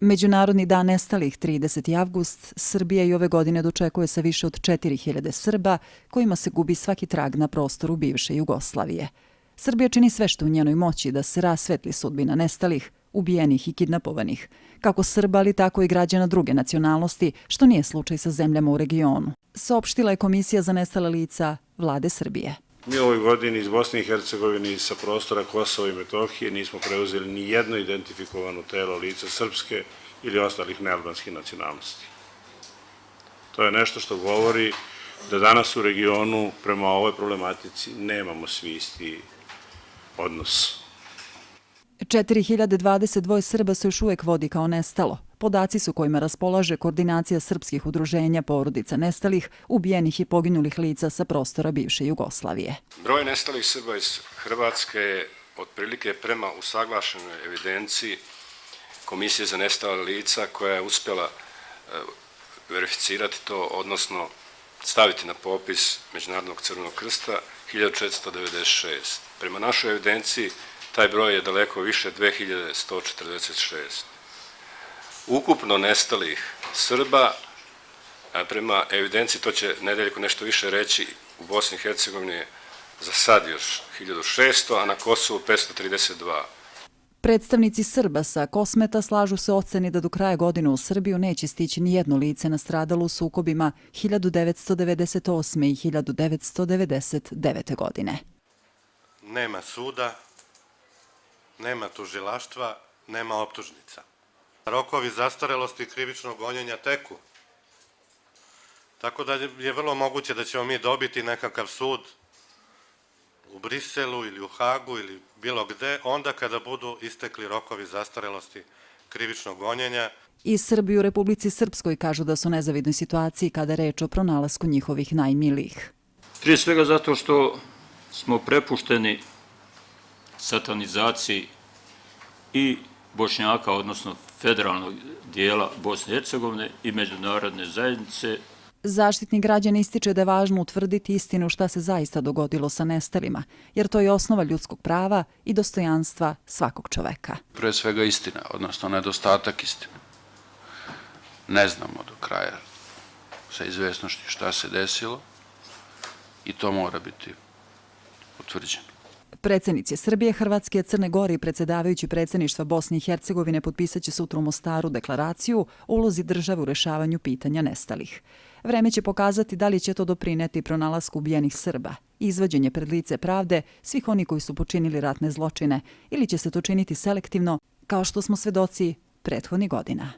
Međunarodni dan nestalih 30. avgust Srbija i ove godine dočekuje sa više od 4000 Srba kojima se gubi svaki trag na prostoru bivše Jugoslavije. Srbija čini sve što u njenoj moći da se rasvetli sudbina nestalih, ubijenih i kidnapovanih, kako Srba, ali tako i građana druge nacionalnosti, što nije slučaj sa zemljama u regionu, saopštila je Komisija za nestala lica Vlade Srbije. Mi u ovoj godini iz Bosne i Hercegovine i sa prostora Kosova i Metohije nismo preuzeli ni jedno identifikovano telo lica srpske ili ostalih nealbanskih nacionalnosti. To je nešto što govori da danas u regionu prema ovoj problematici nemamo svi isti odnos. 4022 Srba se još uvek vodi kao nestalo. Podaci su kojima raspolaže Koordinacija srpskih udruženja porodica nestalih, ubijenih i poginulih lica sa prostora bivše Jugoslavije. Broj nestalih Srba iz Hrvatske je otprilike prema usaglašenoj evidenciji Komisije za nestala lica koja je uspjela verificirati to, odnosno staviti na popis Međunarodnog crvenog krsta 1496. Prema našoj evidenciji taj broj je daleko više 2146. Ukupno nestalih Srba, prema evidenciji, to će Nedeljko nešto više reći, u Bosni i Hercegovini za sad još 1600, a na Kosovu 532. Predstavnici Srba sa Kosmeta slažu se oceni da do kraja godine u Srbiju neće stići ni jedno lice nastradalo u sukobima 1998. i 1999. godine. Nema suda, nema tužilaštva, nema optužnica. Rokovi zastarelosti krivičnog gonjenja teku. Tako da je vrlo moguće da ćemo mi dobiti nekakav sud u Briselu ili u Hagu ili bilo gde, onda kada budu istekli rokovi zastarelosti krivičnog gonjenja. I Srbi u Republici Srpskoj kažu da su u nezavidnoj situaciji kada je reč o pronalasku njihovih najmilijih. Prije svega zato što smo prepušteni satanizaciji i Bošnjaka, odnosno federalnog dijela Bosne i Hercegovine i međunarodne zajednice. Zaštitnik građana ističe da je važno utvrditi istinu šta se zaista dogodilo sa nestalima, jer to je osnova ljudskog prava i dostojanstva svakog čoveka. Pre svega istina, odnosno nedostatak istine. Ne znamo do kraja sa izvesnošću šta se desilo i to mora biti utvrđeno. Predsjednici Srbije, Hrvatske, Crne Gore i predsjedavajući predsjedništva Bosne i Hercegovine potpisat će sutra u Mostaru deklaraciju o ulozi države u rešavanju pitanja nestalih. Vreme će pokazati da li će to doprineti pronalasku ubijenih Srba, izvođenje pred lice pravde svih oni koji su počinili ratne zločine ili će se to činiti selektivno, kao što smo svedoci prethodnih godina.